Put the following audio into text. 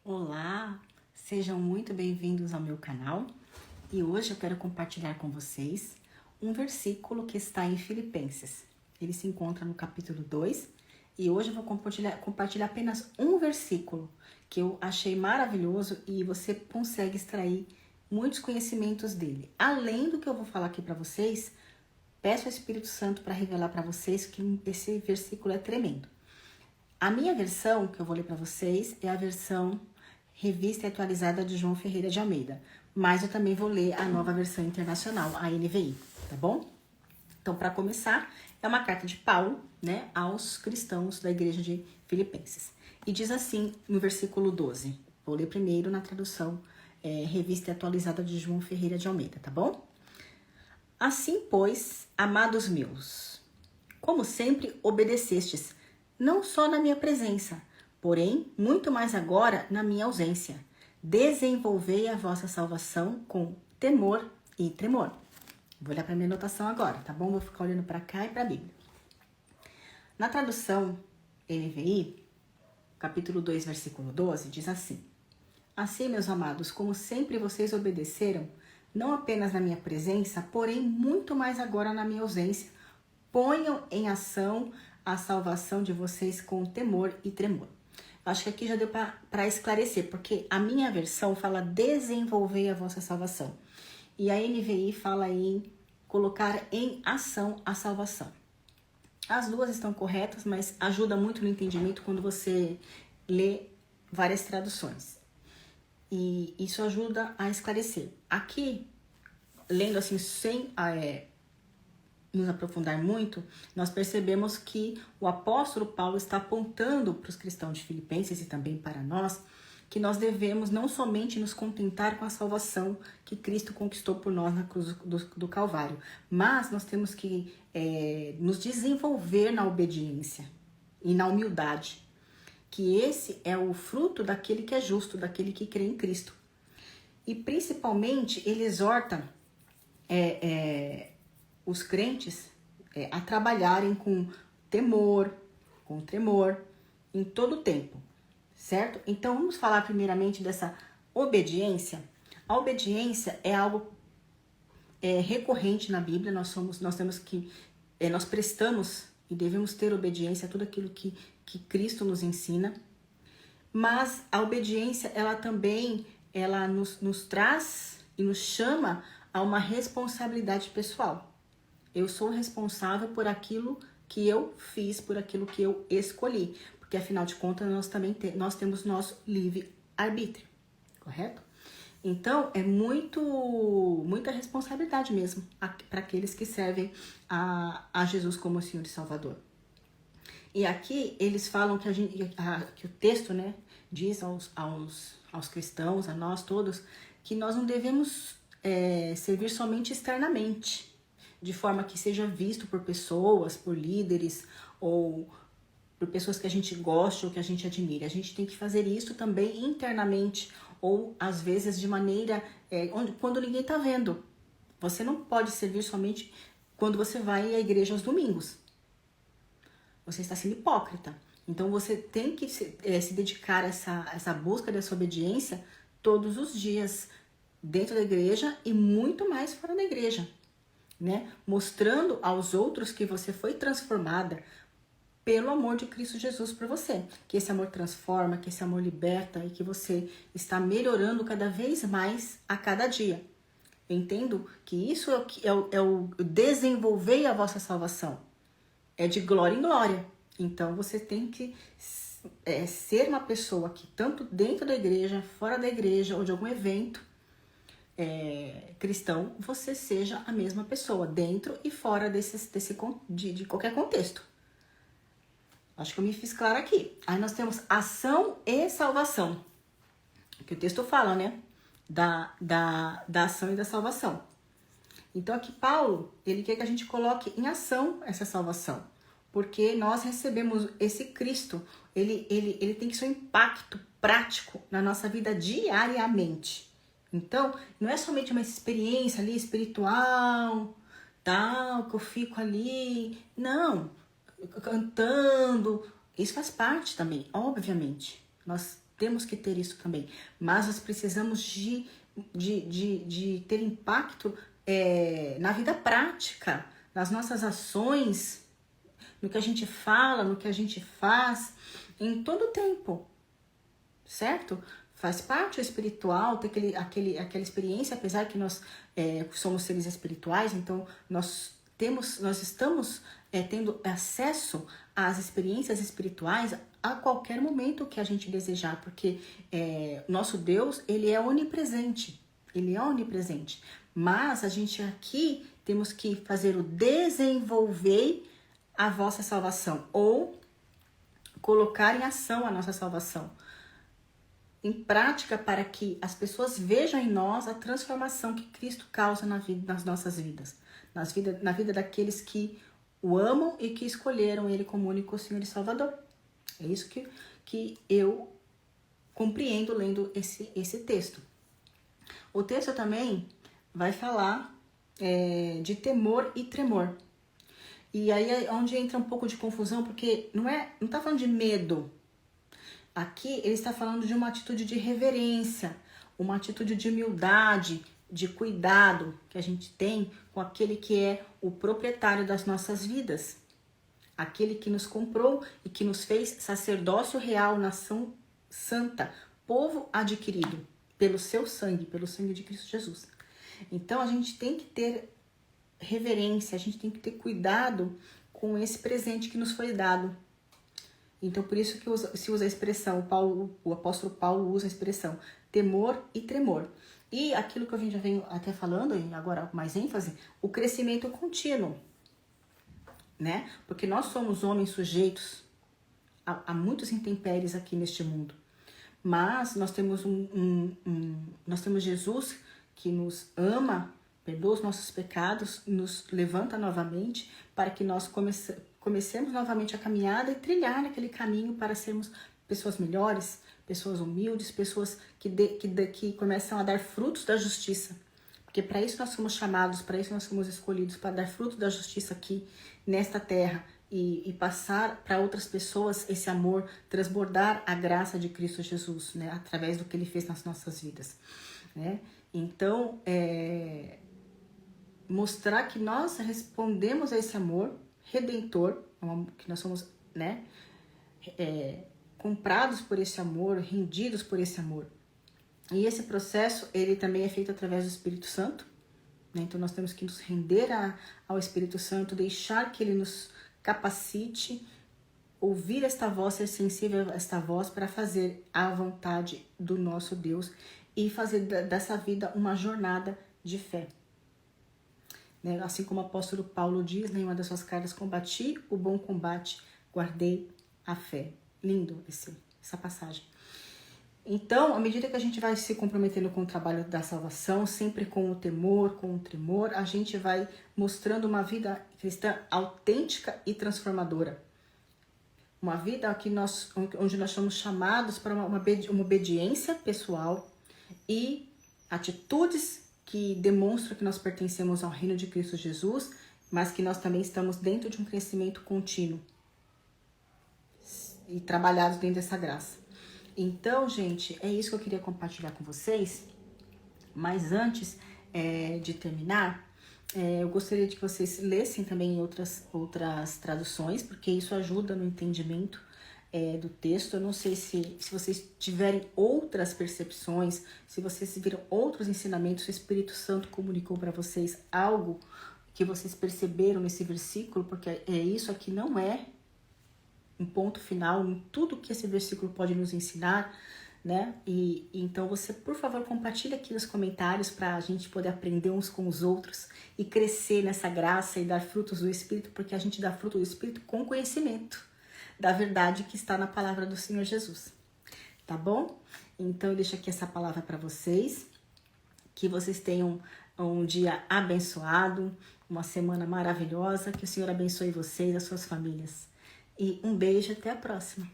Olá, sejam muito bem-vindos ao meu canal e hoje eu quero compartilhar com vocês um versículo que está em Filipenses. Ele se encontra no capítulo 2 e hoje eu vou compartilhar apenas um versículo que eu achei maravilhoso e você consegue extrair muitos conhecimentos dele. Além do que eu vou falar aqui para vocês, peço ao Espírito Santo para revelar para vocês que esse versículo é tremendo. A minha versão, que eu vou ler para vocês, é a versão Revista e Atualizada de João Ferreira de Almeida. Mas eu também vou ler a nova versão internacional, a NVI, tá bom? Então, para começar, é uma carta de Paulo, né, aos cristãos da igreja de Filipenses. E diz assim no versículo 12. Vou ler primeiro na tradução Revista e Atualizada de João Ferreira de Almeida, tá bom? Assim, pois, amados meus, como sempre obedecestes, não só na minha presença, porém, muito mais agora na minha ausência. Desenvolvei a vossa salvação com temor e tremor. Vou olhar para minha anotação agora, tá bom? Vou ficar olhando para cá e para a Bíblia. Na tradução NVI, capítulo 2, versículo 12, diz assim: Assim, meus amados, como sempre vocês obedeceram, não apenas na minha presença, porém muito mais agora na minha ausência, ponham em ação a salvação de vocês com temor e tremor. Acho que aqui já deu para esclarecer, porque a minha versão fala desenvolver a vossa salvação. E a NVI fala em colocar em ação a salvação. As duas estão corretas, mas ajuda muito no entendimento quando você lê várias traduções. E isso ajuda a esclarecer. Aqui, lendo assim, sem nos aprofundar muito, nós percebemos que o apóstolo Paulo está apontando para os cristãos de Filipenses e também para nós, que nós devemos não somente nos contentar com a salvação que Cristo conquistou por nós na cruz do Calvário, mas nós temos que nos desenvolver na obediência e na humildade, que esse é o fruto daquele que é justo, daquele que crê em Cristo. E principalmente ele exorta os crentes a trabalharem com temor, com tremor, em todo o tempo, certo? Então vamos falar primeiramente dessa obediência. A obediência é algo recorrente na Bíblia. Nós temos que nós prestamos e devemos ter obediência a tudo aquilo que Cristo nos ensina. Mas a obediência, ela também nos traz e nos chama a uma responsabilidade pessoal. Eu sou responsável por aquilo que eu fiz, por aquilo que eu escolhi. Porque, afinal de contas, nós temos nosso livre-arbítrio, correto? Então, é muita responsabilidade mesmo para aqueles que servem a Jesus como Senhor e Salvador. E aqui eles falam que o texto, né, diz aos cristãos, a nós todos, que nós não devemos servir somente externamente, de forma que seja visto por pessoas, por líderes ou por pessoas que a gente goste ou que a gente admire. A gente tem que fazer isso também internamente ou às vezes de maneira quando ninguém está vendo. Você não pode servir somente quando você vai à igreja aos domingos. Você está sendo hipócrita. Então você tem que se dedicar a essa busca dessa obediência todos os dias dentro da igreja e muito mais fora da igreja, né? Mostrando aos outros que você foi transformada pelo amor de Cristo Jesus por você. Que esse amor transforma, que esse amor liberta e que você está melhorando cada vez mais a cada dia. Eu entendo que isso é o desenvolver a vossa salvação. É de glória em glória. Então você tem que ser uma pessoa que tanto dentro da igreja, fora da igreja ou de algum evento cristão, você seja a mesma pessoa, dentro e fora de qualquer contexto. Acho que eu me fiz clara aqui. Aí nós temos ação e salvação. Que o texto fala, né? Da ação e da salvação. Então aqui Paulo, ele quer que a gente coloque em ação essa salvação. Porque nós recebemos esse Cristo. Ele tem que ser um impacto prático na nossa vida diariamente. Então, não é somente uma experiência ali espiritual, tal, que eu fico ali. Não, cantando. Isso faz parte também, obviamente. Nós temos que ter isso também. Mas nós precisamos de ter impacto na vida prática, nas nossas ações, no que a gente fala, no que a gente faz, em todo o tempo, certo? Faz parte o espiritual, ter aquela experiência, apesar que nós somos seres espirituais, então nós estamos tendo acesso às experiências espirituais a qualquer momento que a gente desejar, porque nosso Deus, ele é onipresente, mas a gente aqui temos que fazer o desenvolver a vossa salvação, ou colocar em ação a nossa salvação, em prática, para que as pessoas vejam em nós a transformação que Cristo causa nas nossas vidas, na vida daqueles que o amam e que escolheram Ele como único Senhor e Salvador. É isso que eu compreendo lendo esse texto. O texto também vai falar de temor e tremor. E aí é onde entra um pouco de confusão, porque não está falando de medo. Aqui ele está falando de uma atitude de reverência, uma atitude de humildade, de cuidado que a gente tem com aquele que é o proprietário das nossas vidas. Aquele que nos comprou e que nos fez sacerdócio real, nação santa, povo adquirido pelo seu sangue, pelo sangue de Cristo Jesus. Então a gente tem que ter reverência, a gente tem que ter cuidado com esse presente que nos foi dado. Então por isso que se usa a expressão, o apóstolo Paulo usa a expressão temor e tremor. E aquilo que eu já venho até falando, e agora com mais ênfase, o crescimento contínuo, né? Porque nós somos homens sujeitos a muitos intempéries aqui neste mundo. Mas nós temos nós temos Jesus que nos ama, perdoa os nossos pecados, nos levanta novamente para que nós comecemos novamente a caminhada e trilhar naquele caminho para sermos pessoas melhores, pessoas humildes, pessoas que começam a dar frutos da justiça. Porque para isso nós fomos chamados, para isso nós fomos escolhidos, para dar fruto da justiça aqui nesta terra e passar para outras pessoas esse amor, transbordar a graça de Cristo Jesus, né, através do que Ele fez nas nossas vidas, né? Então, mostrar que nós respondemos a esse amor redentor, que nós somos, né, comprados por esse amor, rendidos por esse amor. E esse processo, ele também é feito através do Espírito Santo, né? Então nós temos que nos render ao Espírito Santo, deixar que ele nos capacite, ouvir esta voz, ser sensível a esta voz para fazer a vontade do nosso Deus e fazer dessa vida uma jornada de fé. Né? Assim como o apóstolo Paulo diz, né, em uma das suas cartas, combati o bom combate, guardei a fé. Lindo essa passagem. Então, à medida que a gente vai se comprometendo com o trabalho da salvação, sempre com o temor, com o tremor, a gente vai mostrando uma vida cristã autêntica e transformadora. Uma vida onde nós somos chamados para uma obediência pessoal e atitudes que demonstram que nós pertencemos ao reino de Cristo Jesus, mas que nós também estamos dentro de um crescimento contínuo e trabalhados dentro dessa graça. Então, gente, é isso que eu queria compartilhar com vocês. Mas antes de terminar, eu gostaria de que vocês lessem também outras traduções, porque isso ajuda no entendimento do texto. Eu não sei se vocês tiverem outras percepções, se vocês viram outros ensinamentos, se o Espírito Santo comunicou para vocês algo que vocês perceberam nesse versículo, porque isso aqui não é um ponto final em tudo que esse versículo pode nos ensinar, né? E então você, por favor, compartilha aqui nos comentários para a gente poder aprender uns com os outros e crescer nessa graça e dar frutos do Espírito, porque a gente dá fruto do Espírito com conhecimento da verdade que está na palavra do Senhor Jesus. Tá bom? Então eu deixo aqui essa palavra para vocês, que vocês tenham um dia abençoado, uma semana maravilhosa, que o Senhor abençoe vocês e as suas famílias. E um beijo, até a próxima.